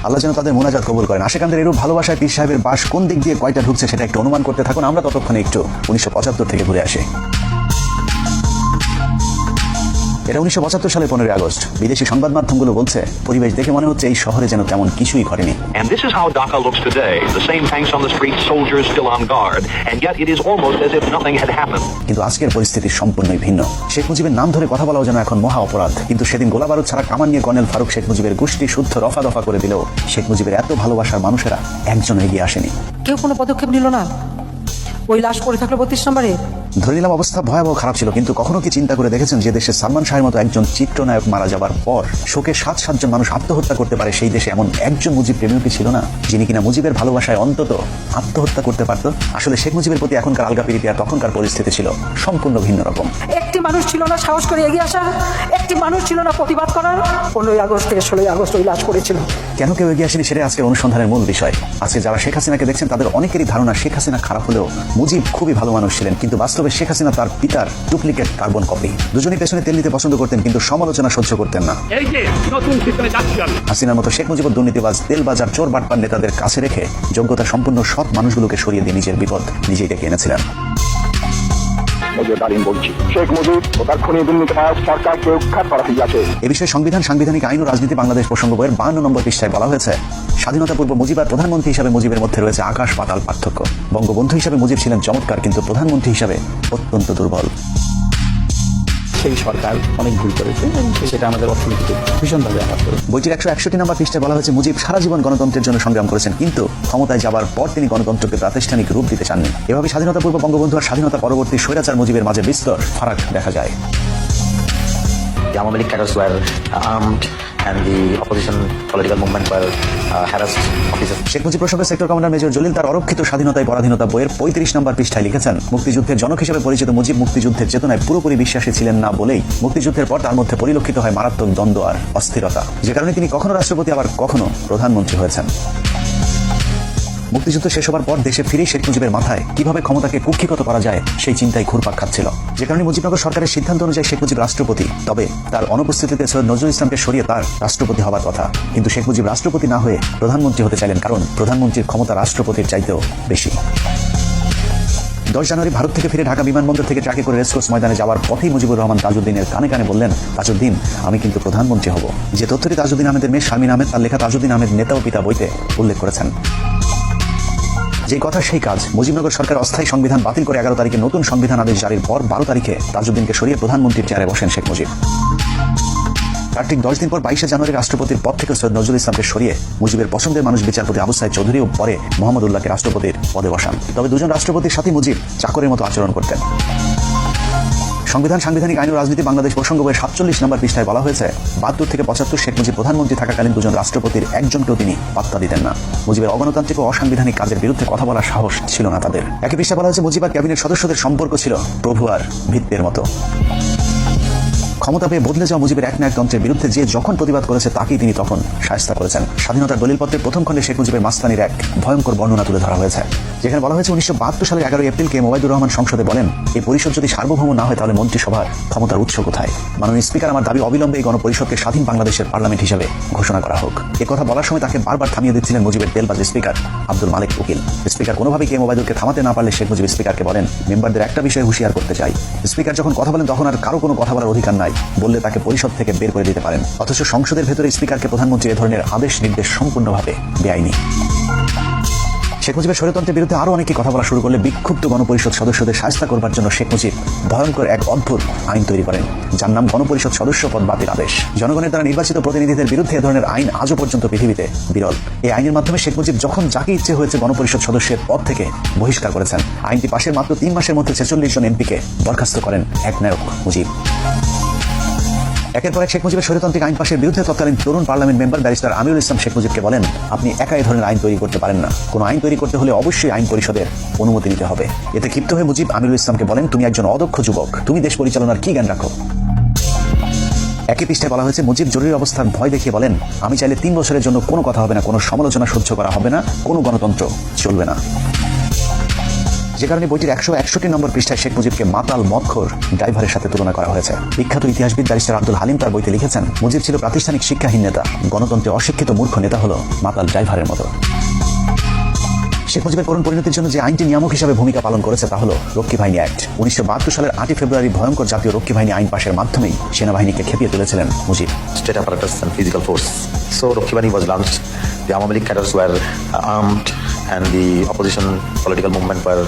আল্লাহ যেন তাদের মোনাজাত কবুল করেন। আশেকানদের এরূপ ভালোবাসায় পীর সাহেবের বাস কোন দিক দিয়ে কয়টা ঢুকছে সেটা একটু অনুমান করতে থাকুন। আমরা ততক্ষণে একটু 1975 থেকে ঘুরে আসি। এটা 1975 সালের 15 আগস্ট। বিদেশি সংবাদ মাধ্যমগুলো বলছে পরিবেশ দেখে মনে হচ্ছে এই শহরে যেন তেমন কিছুই ঘটেনি। And this is how Dhaka looks today. The same tanks on the street, soldiers still on guard, and yet it is almost as if nothing had happened. কিন্তু আজকের পরিস্থিতি সম্পূর্ণই ভিন্ন। শেখ মুজিবের নাম ধরে কথা বলাও যেন এখন মহা অপরাধ। কিন্তু সেদিন গোলাবারুদ ছাড়া কামান নিয়ে কর্নেল ফারুক শেখ মুজিবের গোষ্ঠী শুদ্ধ রফা দফা করে দিলেও শেখ মুজিবের এত ভালোবাসার মানুষেরা একজন এগিয়ে আসেনি। কেউ কোনো পদক্ষেপ নিল না। ওই লাশ পড়ে থাকলো 32 নম্বরে। ধরে নিলাম অবস্থা ভয়াবহ খারাপ ছিল, কিন্তু কখনো কি চিন্তা করে দেখেছেন যে দেশে সালমান শাহের মতো একজন চিত্রনায়ক মারা যাবার পর শোকে 7 জন মানুষ আত্মহত্যা করতে পারে? সেই দেশে এমন একজন মুজিব প্রেমীও কি ছিল না, যিনি কিনা মুজিবের ভালোবাসায় অন্তত আত্মহত্যা করতে পারত? আসলে শেখ মুজিবের প্রতি এখনকার আলগা প্রীতি আর তখনকার পরিস্থিতি ছিল সম্পূর্ণ ভিন্ন রকম। একটি মানুষ ছিল না সাহস করে এগিয়ে আসার, একটি মানুষ ছিল না প্রতিবাদ করার। 15 আগস্ট থেকে 16 আগস্ট ওই লাশ পড়েছিল। কেন কেউ এগিয়ে আসেনি সেটাই আজকের অনুসন্ধানের মূল বিষয়। আজকে যারা শেখ হাসিনাকে দেখছেন তাদের অনেকেরই ধারণা শেখ হাসিনা খারাপ হলেও মুজিব খুবই ভালো মানুষ ছিলেন, কিন্তু বাস্তবে শেখ হাসিনা তার পিতার ডুপ্লিকেট কার্বন কপি। দুজনেই পেছনে তেল নিতে পছন্দ করতেন, কিন্তু সমালোচনা সহ্য করতেন না। হাসিনার মতো শেখ মুজিবুর দুর্নীতিবাজ, তেলবাজার, চোর বাটপার নেতাদের কাছে রেখে যোগ্যতা সম্পন্ন সৎ মানুষগুলোকে সরিয়ে দিয়ে নিজের বিপদ নিজেই ডেকে এনেছিলেন। এ বিষয়ে সংবিধান, সাংবিধানিক আইন ও রাজনীতি বাংলাদেশ প্রসঙ্গ বইয়ের 52 নম্বর পৃষ্ঠায় বলা হয়েছে, স্বাধীনতা পূর্ব মুজিব আর প্রধানমন্ত্রী হিসাবে মুজিবের মধ্যে রয়েছে আকাশ পাতাল পার্থক্য। বঙ্গবন্ধু হিসাবে মুজিব ছিলেন চমৎকার, কিন্তু প্রধানমন্ত্রী হিসাবে অত্যন্ত দুর্বল। সেই সরকার অনেক ভুল করেছে এবং সেটা আমাদের অর্থনীতিতে ভীষণভাবে আঘাত করে। বইটির 161 নম্বর পৃষ্ঠায় বলা হয়েছে, মুজিব সারা জীবন গণতন্ত্রের জন্য সংগ্রাম করেছেন, কিন্তু ক্ষমতায় যাবার পর তিনি গণতন্ত্রকে প্রাতিষ্ঠানিক রূপ দিতে চাননি। এভাবে স্বাধীনতা পূর্ব বঙ্গবন্ধু আর স্বাধীনতা পরবর্তী স্বৈরাচার মুজিবের মাঝে বিস্তর ফারাক দেখা যায়। The Awami League cadres were armed and the opposition political movement were harassed officers. Sheikh Mujib প্রসঙ্গে সেক্টর কমান্ডার মেজর জলিল তার অরক্ষিত স্বাধীনতায় পরাধীনতা বইয়ের 35 নম্বর পৃষ্ঠায় লিখেছেন, মুক্তিযুদ্ধের জনক হিসেবে পরিচিত মুজিব মুক্তিযুদ্ধের চেতনায় পুরোপুরি বিশ্বাসী ছিলেন না বলেই মুক্তিযুদ্ধের পর তার মধ্যে পরিলক্ষিত হয় মারাত্মক দ্বন্দ্ব আর অস্থিরতা, যে কারণে তিনি কখনো রাষ্ট্রপতি আবার কখনো প্রধানমন্ত্রী হয়েছেন। মুক্তিযুদ্ধ শেষ হবার পর দেশে ফিরে শেখ মুজিবের মাথায় কিভাবে ক্ষমতাকে কুক্ষিগত করা যায় সেই চিন্তায় ঘুরপাক খাচ্ছিল, যে কারণে মুজিবনগর সরকারের সিদ্ধান্ত অনুযায়ী শেখ মুজিব রাষ্ট্রপতি। তবে তার অনুপস্থিতিতে সৈয়দ নজরুল ইসলামকে সরিয়ে তার রাষ্ট্রপতি হবার কথা, কিন্তু শেখ মুজিব রাষ্ট্রপতি না হয়ে প্রধানমন্ত্রী হতে চাইলেন, কারণ প্রধানমন্ত্রীর ক্ষমতা রাষ্ট্রপতির চাইতেও বেশি। 10 জানুয়ারি ভারত থেকে ফিরে ঢাকা বিমানবন্দর থেকে ট্রাকে করে রেসকোর্স ময়দানে যাওয়ার পথেই মুজিবুর রহমান তাজউদ্দিনের কানে কানে বললেন, তাজউদ্দিন, আমি কিন্তু প্রধানমন্ত্রী হব। যে তথ্যটি তাজউদ্দিন আহমেদের মেয়ে শারমিন আহমেদ তার লেখা তাজউদ্দিন আহমেদ নেতা ও পিতা বইতে উল্লেখ করেছেন। যে কথা সেই কাজ। মুজিবনগর সরকার অস্থায়ী সংবিধান বাতিল করে 11 তারিখে নতুন সংবিধান আদেশ জারির পর 12 তারিখে তাজউদ্দিনকে সরিয়ে প্রধানমন্ত্রীর চেয়ারে বসেন শেখ মুজিব। তার ঠিক 10 দিন পর 22 জানুয়ারি রাষ্ট্রপতির পদ থেকে সৈয়দ নজরুল ইসলামকে সরিয়ে মুজিবের পছন্দের মানুষ বিচারপতি আবু সাইদ চৌধুরী ও পরে মোহাম্মদ উল্লাহকে রাষ্ট্রপতির পদে বসান। তবে দুজন রাষ্ট্রপতির সাথে মুজিব চাকরের মতো আচরণ করতেন। সংবিধান, সাংবিধানিক আইন ও রাজনীতি বাংলাদেশ প্রসঙ্গ বইয়ের 47 নম্বর পৃষ্ঠায় বলা হয়েছে, 72 থেকে 75 শেখ মুজিব প্রধানমন্ত্রী থাকাকালীন দুজন রাষ্ট্রপতির একজনকেও তিনি পাত্তা দিতেন না। মুজিবের অগণতান্ত্রিক ও অসাংবিধানিক কাজের বিরুদ্ধে কথা বলার সাহস ছিল না তাদের। একই পৃষ্ঠায় বলা হয়েছে, মুজিব আর ক্যাবিনেট সদস্যদের সম্পর্ক ছিল প্রভু আর ভিত্তির মতো। ক্ষমতা পেয়ে বদলে যাওয়া মুজিবের একনায়কতন্ত্রের বিরুদ্ধে যে যখন প্রতিবাদ করেছে তাকেই তিনি তখন শায়েস্তা করেছেন। স্বাধীনতার দলিলপত্রের প্রথম খণ্ডে শেখ মুজিবের মাস্তানির এক ভয়ঙ্কর বর্ণনা তুলে ধরা হয়েছে, যেখানে বলা হয়েছে 1972 সালের 11 এপ্রিলকে মোবাইদুর রহমান সংসদে বলেন, এই পরিষদ যদি সার্বভৌম না হয় তাহলে মন্ত্রিসভার ক্ষমতার উৎস কোথায়? মাননীয় স্পিকার, আমার দাবি অবিলম্বে এই গণপরিষদকে স্বাধীন বাংলাদেশের পার্লামেন্ট হিসেবে ঘোষণা করা হোক। এ কথা বলার সময় তাকে বারবার থামিয়ে দিচ্ছিলেন মুজিবের তেলবাজ স্পিকার আব্দুল মালিক উকিল। স্পিকার কোনোভাবেই কে মোবাইদুরকে থামাতে না পারলে শেখ মুজিব স্পিকারকে বলেন, মেম্বারদের একটা বিষয়ে হুঁশিয়ার করতে চাই, স্পিকার যখন কথা বলেন তখন আর কারো কোনো কথা বলার অধিকার নাই, বললে তাকে পরিষদ থেকে বের করে দিতে পারেন। অথচ সংসদের ভেতরে স্পিকারকে প্রধানমন্ত্রী এ ধরনের আদেশ নির্দেশ সম্পূর্ণভাবে বেআইনি। শেখ মুজিবের স্বৈরতন্ত্রের বিরুদ্ধে আরো অনেকে কথা বলা শুরু করলে বিক্ষুব্ধ গণপরিষদ সদস্যদের শায়েস্তা করবার জন্য শেখ মুজিব ভয়ঙ্কর এক অদ্ভুত আইন তৈরি করেন, যার নাম গণপরিষদ সদস্য পদ বাতিল আদেশ। জনগণের দ্বারা নির্বাচিত প্রতিনিধিদের বিরুদ্ধে এ ধরনের আইন আজও পর্যন্ত পৃথিবীতে বিরল। এই আইনের মাধ্যমে শেখ মুজিব যখন যাকে ইচ্ছে হয়েছে গণপরিষদ সদস্যের পদ থেকে বহিষ্কার করেছেন। আইনটি পাশের মাত্র 3 মাসের মধ্যে 46 জন এমপিকে বরখাস্ত করেন একনায়ক মুজিব। একের পর এক শেখ মুজিবের স্বৈরতান্ত্রিক আইন পাশের বিরুদ্ধে তৎকালীন তরুণ parliament member barrister Amirul Islam Sheikh মুজিবকে বলেন, আপনি একা এই ধরনের আইন তৈরি করতে পারেন না, কোনো আইন তৈরি করতে হলে অবশ্যই আইন পরিষদের অনুমতি নিতে হবে। এতে ক্ষিপ্ত হয়ে মুজিব আমিরুল ইসলামকে বলেন, তুমি একজন অদক্ষ যুবক, তুমি দেশ পরিচালনার কি জ্ঞান রাখো? একই পৃষ্ঠায় বলা হয়েছে, মুজিব জরুরি অবস্থার ভয় দেখিয়ে বলেন, আমি চাইলে 3 বছরের জন্য কোনো কথা হবে না, কোনো সমালোচনা সহ্য করা হবে না, কোনো গণতন্ত্র চলবে না। যে কারণে বইটির 161 নম্বর পৃষ্ঠায় শেখ মুজিবকে মাতাল মদখোর ড্রাইভারের সাথে তুলনা করা হয়েছে। বিখ্যাত ইতিহাসবিদ ব্যারিস্টার আব্দুল হালিম তার বইতে লিখেছেন, মুজিব ছিল প্রাতিষ্ঠানিক শিক্ষাহীন নেতা, গণতন্ত্রে অশিক্ষিত মূর্খ নেতা হলো মাতাল ড্রাইভারের মতো। শেখ মুজিবের করুণ পরিণতির জন্য যে আইনটি নিয়ামক হিসাবে ভূমিকা পালন করেছে তা হলো রক্ষী বাহিনী অ্যাক্ট। 1972 সালের 8 ফেব্রুয়ারি ভয়ঙ্কর জাতীয় রক্ষী বাহিনী আইন পাশের মাধ্যমেই সেনাবাহিনীকে খেপিয়ে তুলেছিলেন Mujib. State apparatus and physical force. So Rokhi Bani was launched. The Awami League cadres were armed, and the opposition political movement were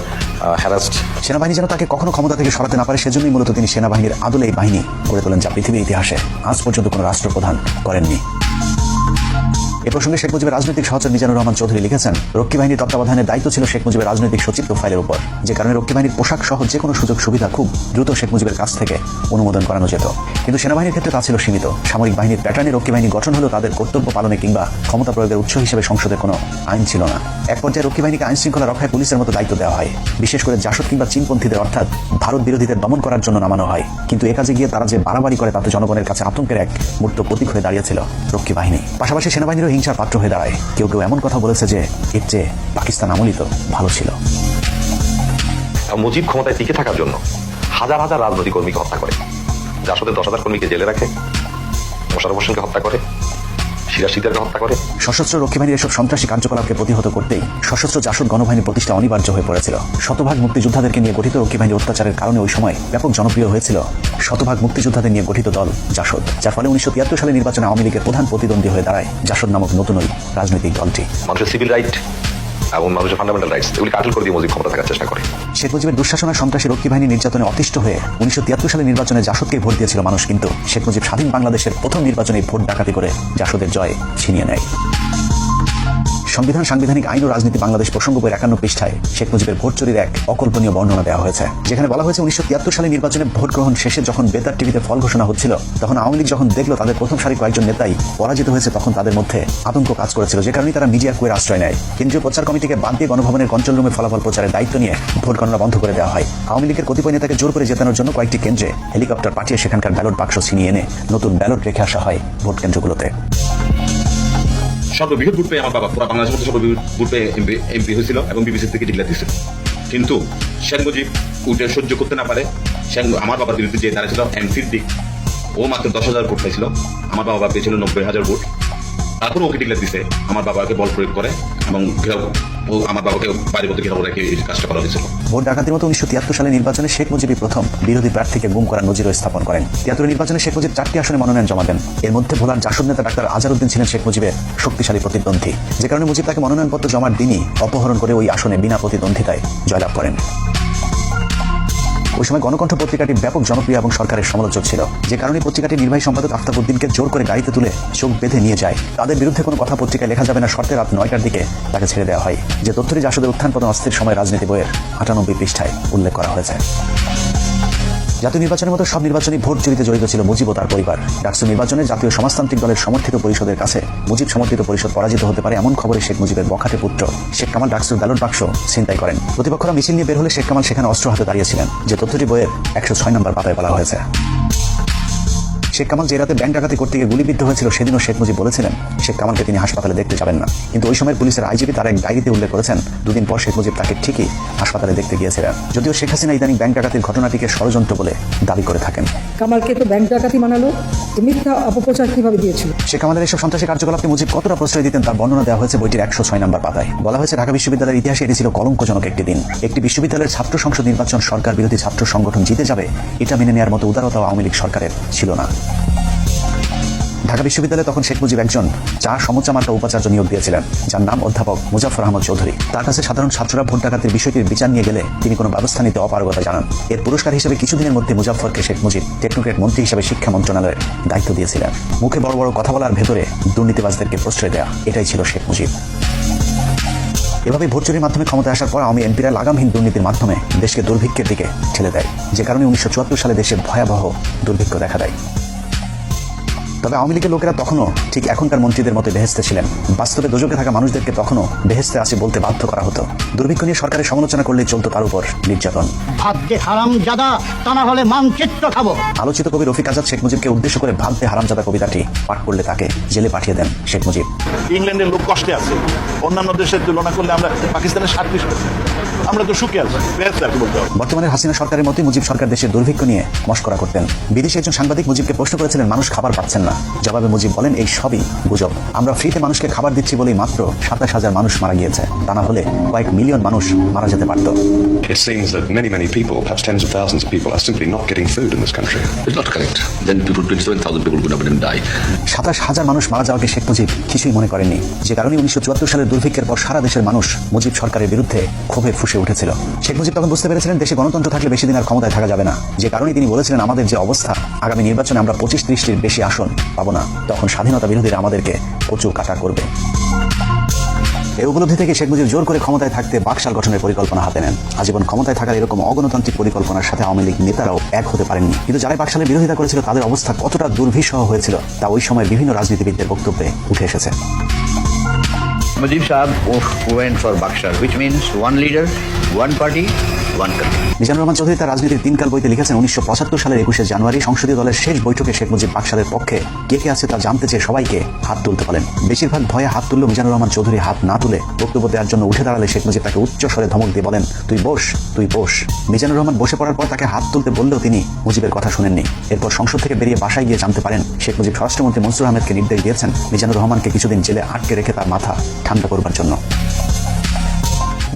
harassed. সেনাবাহিনী যেন তাকে কখনো ক্ষমতা থেকে সরাতে না পারে, সেজন্যই মূলত তিনি সেনাবাহিনীর আদলে এই বাহিনী গড়ে তোলেন, যা পৃথিবীর ইতিহাসে আজ পর্যন্ত কোনো রাষ্ট্রপ্রধান করেননি। এ প্রসঙ্গে শেখ মুজিবের রাজনৈতিক সহচর মিজানুর রহমান চৌধুরী লিখেছেন, রক্ষী বাহিনীর তত্ত্বাবধানের দায়িত্ব ছিল শেখ মুজিবের রাজনৈতিক সচিব ফাইলের উপর, যে কারণে রক্ষী বাহিনীর পোশাক সহ যে কোনো সুযোগ সুবিধা খুব দ্রুত শেখ মুজিবের কাছ থেকে অনুমোদন করানো যেত। কিন্তু সেনাবাহিনীর ক্ষেত্রে তা ছিল সীমিত। সামরিক বাহিনীর প্যাটার্নে রক্ষী বাহিনী গঠন হলেও তাদের কর্তব্য পালনে কিংবা ক্ষমতা প্রয়োগের উৎস হিসেবে সংসদে কোনো আইন ছিল না। এক পর্যায়ে রক্ষী বাহিনীকে আইন শৃঙ্খলা রক্ষায় পুলিশের মতো দায়িত্ব দেওয়া হয়, বিশেষ করে জাসদ কিংবা চীনপন্থীদের অর্থাৎ ভারত বিরোধীদের দমন করার জন্য নামানো হয়। কিন্তু এ কাজে গিয়ে তারা যে বাড়াবাড়ি করে তাতে জনগণের কাছে আতঙ্কের এক মূর্ত প্রতীক হয়ে দাঁড়িয়েছিল রক্ষী বাহিনী। পাশাপাশি সেনাবাহিনীরও হিংসার পাত্র হয়ে দাঁড়ায়। কেউ কেউ এমন কথা বলেছে যে এর চেয়ে পাকিস্তান আমলই তো ভালো ছিল। মুজিব ক্ষমতায় টিকে থাকার জন্য হাজার হাজার রাজনৈতিক কর্মীকে হত্যা করে, জাসদের 10,000 কর্মীকে জেলে রাখে, মোশাররফ হোসেনকে হত্যা করে, সিরাজ শিকদারকে হত্যা করে। সশস্ত্র রক্ষী বাহিনীর এসব সন্ত্রাসী কার্যকলাপকে প্রতিহত করতেই সশস্ত্র জাসদ গণবাহিনীর প্রতিষ্ঠা অনিবার্য হয়ে পড়েছিল। শতভাগ মুক্তিযোদ্ধাদেরকে নিয়ে গঠিত রক্ষী বাহিনীর অত্যাচারের কারণে ওই সময় ব্যাপক জনপ্রিয় হয়েছিল শতভাগ মুক্তিযোদ্ধাদের নিয়ে গঠিত দল জাসদ, যার ফলে 1973 সালের নির্বাচনে আওয়ামী লীগের প্রধান প্রতিদ্বন্দ্বী হয়ে দাঁড়ায় জাসদ নামক নতুন ওই রাজনৈতিক দলটি। মানুষের সিভিল রাইট এবং মানুষের ফান্ডামেন্টাল রাইটস এগুলি কাটল করে দিয়ে মুজিব ক্ষমতা থাকার চেষ্টা করে। শেখ মুজিবের দুঃশাসনের সন্ত্রাসী রক্ষী বাহিনী নির্যাতনে অতিষ্ঠ হয়ে 1973 সালের নির্বাচনে জাসদকে ভোট দিয়েছিল মানুষ, কিন্তু শেখ মুজিব স্বাধীন বাংলাদেশের প্রথম নির্বাচনে ভোট ডাকাতি করে জাসদের জয় ছিনিয়ে নেয়। সংবিধান, সাংবিধানিক আইন ও রাজনীতি বাংলাদেশ প্রসঙ্গ বইয়ের 51 পৃষ্ঠায় শেখ মুজিবের ভোট চুরির এক অকল্পনীয় বর্ণনা দেওয়া হয়েছে, যেখানে বলা হয়েছে 1973 সালের নির্বাচনে ভোট গ্রহণ শেষে যখন বেতার টিভিতে ফল ঘোষণা হচ্ছিল, তখন আওয়ামী লীগ যখন দেখলো তাদের প্রথম সারি কয়েকজন নেতাই পরাজিত হয়েছে, তখন তাদের মধ্যে আতঙ্ক কাজ করেছিল, যে কারণে তারা মিডিয়া কুয়ের আশ্রয় নেয়। কেন্দ্রীয় প্রচার কমিটিকে বাদ দিয়ে গণভবনের কন্ট্রোল রুমে ফলাফল প্রচারের দায়িত্ব নিয়ে ভোট গণনা বন্ধ করে দেওয়া হয়। আওয়ামী লীগের কতিপয় নেতাকে জোর করে জেতানোর জন্য কয়েকটি কেন্দ্রে হেলিকপ্টার পাঠিয়ে সেখানকার ব্যালট বাক্স ছিনিয়ে এনে নতুন ব্যালট রেখে আসা হয় ভোট কেন্দ্রগুলোতে। সর্ববৃহৎ ভোট পেয়ে আমার বাবা পুরো বাংলাদেশের মধ্যে সর্ববৃহৎ ভোট পেয়ে এমপি হয়েছিল এবং বিবিসি থেকে ডিক্লেয়ার দিয়েছিল। কিন্তু শেখ মুজিব উঠে সহ্য করতে না পারে আমার বাবার বিরুদ্ধে যে দাঁড়িয়েছিল এমপির দিক, ও মাত্র 10,000 ভোট পাইছিল, আমার বাবা পেয়েছিল 90,000 ভোট। তারপর ওকে ডিক্লেয়ার দিছে, আমার বাবাকে বল প্রয়োগ করে এবং আমার বাবাকে বাড়ির মধ্যে ঘেরাও রেখে এই কাজটা করা হয়েছিল। ভোট ডাকাতির মতো 1973 সালের নির্বাচনে শেখ মুজিবই প্রথম বিরোধী প্রার্থীকে গুম করার নজির স্থাপন করেন। 73 নির্বাচনে শেখ মুজিব 4টি আসনে মনোনয়ন জমা দেন। এর মধ্যে ভোলার জাসদ নেতা ডাক্তার আজহারউদ্দিন ছিলেন শেখ মুজিবের শক্তিশালী প্রতিদ্বন্দ্বী, যে কারণে মুজিব তাকে মনোনয়নপত্র জমার দিনই অপহরণ করে ওই আসনে বিনা প্রতিদ্বন্দ্বিতায় জয়লাভ করেন। ওই সময় গণকণ্ঠ পত্রিকাটি ব্যাপক জনপ্রিয় এবং সরকারের সমালোচক ছিল, যে কারণে পত্রিকাটির নির্বাহী সম্পাদক আফতাব উদ্দিনকে জোর করে গাড়িতে তুলে চোখ বেঁধে নিয়ে যায়। তাদের বিরুদ্ধে কোনো কথা পত্রিকায় লেখা যাবে না শর্তে রাত 9টার দিকে তাকে ছেড়ে দেওয়া হয়, যে তথ্যটি জাসদের উত্থান পতন অস্থির সময় রাজনীতি বইয়ের 98 পৃষ্ঠায় উল্লেখ করা হয়েছে। জাতীয় নির্বাচনের মতো সব নির্বাচনী ভোট চুরিতে জড়িত ছিল মুজিব ও তার পরিবার। ডাকসু নির্বাচনে জাতীয় সমাজতান্ত্রিক দলের সমর্থিত পরিষদের কাছে মুজিব সমর্থিত পরিষদ পরাজিত হতে পারে এমন খবরে শেখ মুজিবের বখাটে পুত্র শেখ কামাল ডাকসুর ব্যালট বাক্স ছিনতাই করেন। প্রতিপক্ষরা মিছিল নিয়ে বের হলে শেখ কামাল সেখানে অস্ত্র হাতে দাঁড়িয়েছিলেন, যে তথ্যটি বইয়ের 106 নম্বর পাতায় বলা হয়েছে। শেখ কামাল যে রাতে ব্যাংক ডাকাতি করতে গিয়ে গুলিবিদ্ধ হয়েছিল, সেদিনও শেখ মুজিব বলেছিলেন শেখ কামালকে তিনি হাসপাতালে দেখতে যাবেন না, কিন্তু ওই সময় পুলিশের আইজিপি তার এক ডায়েরিতে উল্লেখ করেছেন 2 দিন পর শেখ মুজিব তাকে ঠিকই হাসপাতালে দেখতে গিয়েছিলেন। যদিও শেখ হাসিনা ইদানিং ব্যাংক ডাকাতির ঘটনাটিকে ষড়যন্ত্র বলে দাবি করে থাকেন। কামালকে তো ব্যাংক ডাকাতি বানালো, মিথ্যা অপপ্রচার কিভাবে দিয়েছিল? শেখ কামালের এসব সন্ত্রাসী কার্যকলাপকে মুজিব কতটা প্রশ্রয় দিতেন তার বর্ণনা দেওয়া হয়েছে বইটির 106 নম্বর পাতায়। বলা হয়েছে, ঢাকা বিশ্ববিদ্যালয়ের ইতিহাসে এটি ছিল কলঙ্কজনক একটি দিন। একটি বিশ্ববিদ্যালয়ের ছাত্র সংসদ নির্বাচন সরকার বিরোধী ছাত্র সংগঠন জিতে যাবে, এটা মেনে নেওয়ার মতো উদারতা আওয়ামী লীগ সরকারের ছিল না। ঢাকা বিশ্ববিদ্যালয়ে তখন শেখ মুজিব একজন সমুচা মার্কা উপাচার্য নিয়োগ দিয়েছিলেন, যার নাম অধ্যাপক মুজাফফর আহমদ চৌধুরী। তার কাছে সাধারণ ছাত্ররা ভোট ডাকাতির বিষয়টির বিচার নিয়ে গেলে তিনি কোনো ব্যবস্থা নিতে অপারগতা জানান। এর পুরস্কার হিসেবে কিছুদিনের মধ্যে মুজাফফরকে শেখ মুজিব টেকনোক্রেট মন্ত্রী হিসেবে শিক্ষা মন্ত্রণালয়ের দায়িত্ব দিয়েছিলেন। মুখে বড় বড় কথা বলার ভেতরে দুর্নীতিবাজদেরকে প্রশ্রয় দেওয়া, এটাই ছিল শেখ মুজিব। এভাবে ভোট চুরির মাধ্যমে ক্ষমতায় আসার পর আওয়ামী এমপিরা লাগামহীন দুর্নীতির মাধ্যমে দেশকে দুর্ভিক্ষের দিকে ঠেলে দেয়, যে কারণে 1974 সালে দেশে ভয়াবহ দুর্ভিক্ষ দেখা দেয়। তবে আওয়ামী লীগের লোকেরা তখনও ঠিক এখনকার মন্ত্রীদের মতো বেহেস্তে ছিলেন। বাস্তবে দোজকে থাকা মানুষদেরকে তখনও বেহেস্তে আসে বলতে বাধ্য করা হতো। দুর্ভিক্ষ নিয়ে সরকারের সমালোচনা করলেই চলতো তার উপর নির্যাতন। ভাগ্যে হারামজাদা, তা না হলে মানচিত্র খাবো। আলোচিত কবি রফিক আজাদ শেখ মুজিবকে উদ্দেশ্য করে ভাগ্যে হারামজাদা কবিতাটি পাঠ করলে তাকে জেলে পাঠিয়ে দেন শেখ মুজিব। ইংল্যান্ডের লোক কষ্টে আছে, অন্যান্য দেশের তুলনা করলে আমরা পাকিস্তানের 37, আমরা তো সুখে আছি। বর্তমানে হাসিনা সরকারের মতোই মুজিব সরকার দেশের দুর্ভিক্ষ নিয়ে মশকরা করতেন। বিদেশি একজন সাংবাদিক মুজিবকে প্রশ্ন করেছিলেন মানুষ খাবার পাচ্ছেন না। জবাবে মুজিব বলেন এই সবই গুজব। আমরা ফ্রিতে মানুষকে খাবার দিচ্ছি বলেই মাত্র 27,000 মানুষ মারা গিয়েছে, তা না হলে কয়েক মিলিয়ন মানুষ মারা যেতে পারত। It seems that many people, perhaps tens of thousands of people, are simply not getting food in this country. It's not correct. Then 27,000 people would have been die. 27,000 মানুষ মারা যাওয়াকে শেখ মুজিব কিছুই মনে করেননি। যে কারণে 1974 সালের দুর্ভিক্ষের পর সারা দেশের মানুষ মুজিব সরকারের বিরুদ্ধে ক্ষোভে ফুঁসে উঠেছিল। শেখ মুজিব তখন বুঝতে পেরেছিলেন দেশে গণতন্ত্র থাকলে বেশি দিন আর ক্ষমতায় থাকা যাবে না। যে কারণে তিনি বলেছিলেন আমাদের যে অবস্থা, আগামী নির্বাচনে আমরা 25-30টির বেশি আসন পাবো না, তখন স্বাধীনতা বিরোধীরা আমাদেরকে কচু কাটা করবে। এই উপলব্ধি থেকে শেখ মুজিব জোর করে ক্ষমতায় থাকতে বাকশাল গঠনের পরিকল্পনা হাতে নেন। আজীবন ক্ষমতায় থাকার এরকম অগণতান্ত্রিক পরিকল্পনার সাথে আওয়ামী লীগ নেতারাও এক হতে পারেননি। কিন্তু যারা বাকশালের বিরোধিতা করেছিল তাদের অবস্থা কতটা দুর্বিষহ হয়েছিল তা ওই সময় বিভিন্ন রাজনীতিবিদদের বক্তব্যে উঠে এসেছে। Mujib Sahab went for Bakshar, which means one leader, one party, one country. Mizanur Rahman Chowdhury তার রাজনীতির তিনকাল বইতে লিখেছেন 1975 সালের 21শে জানুয়ারি সংসদীয় দলের শেষ বৈঠকে শেখ মুজিব বাকশালের পক্ষে কে কে আছে তা জানতে চেয়ে সবাইকে হাত তুলতে বলেন। বেশিরভাগ ভয়ে হাত তুলল মিজানুর রহমান চৌধুরী হাত না তুলে বক্তব্য দেওয়ার জন্য উঠে দাঁড়ালে শেখ মুজিব তাকে উচ্চ স্বরে ধমক দিয়ে বলেন তুই বস, তুই বস। মিজানুর রহমান বসে পড়ার পর তাকে হাত তুলতে বললেও তিনি মুজিবের কথা শুনেননি। এরপর সংসদ থেকে বেরিয়ে বাসায় গিয়ে জানতে পারেন শেখ মুজিব স্বরাষ্ট্রমন্ত্রী মনসুর আহমেদকে নির্দেশ দিয়েছেন মিজানুর রহমানকে কিছুদিন জেলে আটকে রেখে তার মাথা ঠান্ডা করবার জন্য।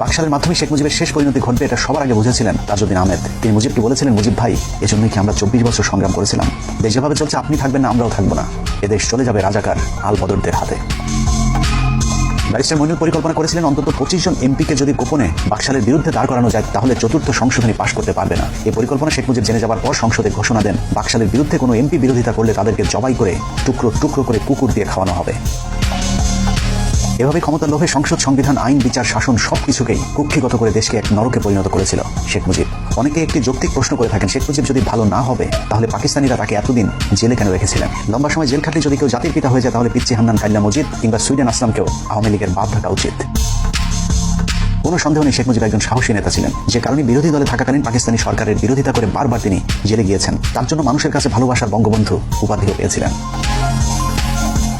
বাকশালের মাধ্যমে শেখ মুজিবের শেষ পরিণতি ঘটবে এটা সবার আগে বুঝেছিলেন তাজউদ্দিন আহমেদ। তিনি মুজিবকে বলেছিলেন মুজিব ভাই, এজন্যই কি আমরা 24 বছর সংগ্রাম করেছিলাম। দেশ যেভাবে চলছে আপনি থাকবেন না, আমরাও থাকবো না। এদেশ চলে যাবে রাজাকার আল বদরদের হাতে। ব্যারিস্টার মইনুল পরিকল্পনা করেছিলেন অন্তত 25 জন এমপিকে যদি গোপনে বাকশালের বিরুদ্ধে দাঁড় করানো যায় তাহলে চতুর্থ সংশোধনী পাশ করতে পারবে না। এই পরিকল্পনা শেখ মুজিব জেনে যাবার পর সংসদে ঘোষণা দেন বাকশালের বিরুদ্ধে কোনো এমপি বিরোধিতা করলে তাদেরকে জবাই করে টুকরো টুকরো করে কুকুর দিয়ে খাওয়ানো হবে। এভাবে ক্ষমতার লোভে সংসদ, সংবিধান, আইন, বিচার, শাসন সবকিছুকেই কুক্ষিগত করে দেশকে এক নরকে পরিণত করেছিল শেখ মুজিব। অনেকে একটি যৌক্তিক প্রশ্ন করে থাকেন শেখ মুজিব যদি ভালো না হবে তাহলে পাকিস্তানিরা তাকে এতদিন জেলে কেন রেখেছিলেন। লম্বা সময় জেল খাটলে যদি কেউ জাতির পিতা হয়ে যায় তাহলে পিচ্চি হান্নান কাইল্লা মজিদ কিংবা সুইডেন আসলামকেও আওয়ামী লীগের বাদ থাকা উচিত। কোনো সন্দেহ নেই শেখ মুজিব একজন সাহসী নেতা ছিলেন। যে কারণে বিরোধী দলে থাকাকালীন পাকিস্তানি সরকারের বিরোধিতা করে বারবার তিনি জেলে গিয়েছেন। তার জন্য মানুষের কাছে ভালোবাসার বঙ্গবন্ধু উপাধিও পেয়েছিলেন।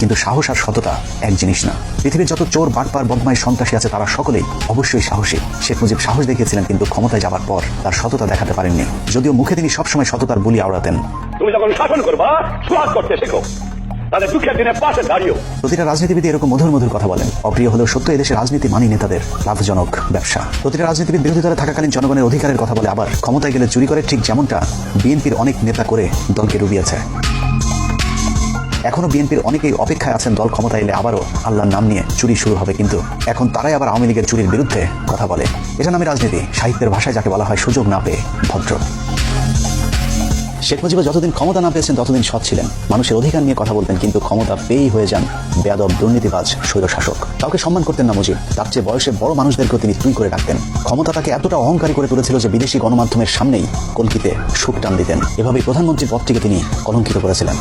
কিন্তু সাহস আর সততা এক জিনিস না। পৃথিবীর যত চোর, বাটপার, বদমাইশ, সন্ত্রাসী আছে তারা সকলেই অবশ্যই সাহসী। শেখ মুজিব সাহস দেখিয়েছিলেন কিন্তু ক্ষমতায় যাবার পর তার সততা দেখাতে পারেননি। যদিও মুখে তিনি সবসময় সততার বুলি আওড়াতেন। তুমি যখন শাসন করবা সুহাগ করতে শেখো, তাদের দুঃখের দিনে পাশে দাঁড়িও। প্রতিটা রাজনীতিবিদ এরকম মধুর মধুর কথা বলেন। অপ্রিয় হলেও সত্য এদেশের রাজনীতি মানি নেতাদের লাভজনক ব্যবসা। প্রতিটা রাজনীতিবিদ বিরোধী দলে থাকাকালীন জনগণের অধিকারের কথা বলে, আবার ক্ষমতায় গেলে চুরি করে, ঠিক যেমনটা বিএনপির অনেক নেতা করে দলকে ডুবিয়েছে। এখনো বিএনপির অনেকেই অপেক্ষায় আছেন দল ক্ষমতা এলে আবারও আল্লাহর নাম নিয়ে চুরি শুরু হবে, কিন্তু এখন তারাই আবার আওয়ামী লীগের চুরির বিরুদ্ধে কথা বলে। এটা নামে রাজনীতি, সাহিত্যের ভাষায় যাকে বলা হয় সুযোগ না পেয়ে ভদ্র। শেখ মুজিব যতদিন ক্ষমতা না পেয়েছেন ততদিন সৎ ছিলেন, মানুষের অধিকার নিয়ে কথা বলতেন, কিন্তু ক্ষমতা পেয়েই হয়ে যান বেয়াদব, দুর্নীতিবাজ, স্বৈরশাসক। কাউকে সম্মান করতেন না মুজিব, তার চেয়ে বয়সে বড় মানুষদেরকেও তিনি তুই করে ডাকতেন। ক্ষমতা তাকে এতটা অহংকারী করে তুলেছিল যে বিদেশি গণমাধ্যমের সামনেই কলকিতে সুখ টান দিতেন। এভাবেই প্রধানমন্ত্রীর পদটিকে তিনি কলঙ্কিত করেছিলেন।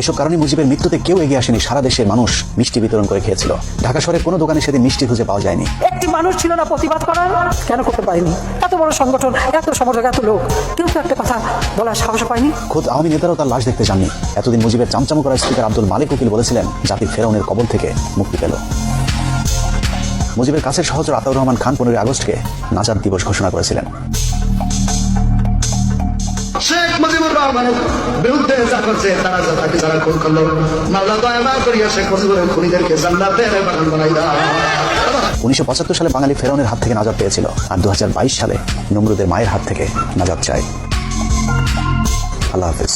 এসব কারণে মুজিবের মৃত্যুতে কেউ এগিয়ে আসেনি। সারা দেশের মানুষ মিষ্টি বিতরণ করে খেয়েছিল। ঢাকা শহরের কোনো দোকানে সেদিন মিষ্টি খুঁজে পাওয়া যায়নি। একটি মানুষ ছিল না প্রতিবাদ করার? কেন করতে পারেনি? এত বড় সংগঠন, এত সমর্থক, এত লোক, কেউ তো একটা কথা বলার সাহস পায়নি। খোদ আওয়ামী নেতারাও তার লাশ দেখতে যাননি। এতদিন মুজিবের চামচামো করা স্পিকার আব্দুল মালিক উকিল বলেছিলেন জাতি ফেরাউনের কবল থেকে মুক্তি পেল। মুজিবের কাছের সহচর আতাউর রহমান খান 15 আগস্টকে নাজাত দিবস ঘোষণা করেছিলেন। শেখ মুজিবুর রহমানের বিরুদ্ধে যা করছে তারা তাকে যারা খুন করলো, মাওলা দয়া করিয়া শেখ মুজিবুরের খুনিদেরকে জান্নাতের বাগান বানাই দাও। 1975 সালে বাঙালি ফেরাউনের হাত থেকে নাজাত পেয়েছিল, আর 2022 সালে নমরুদের মায়ের হাত থেকে নাজাত চায়। আল্লাহ হাফেজ।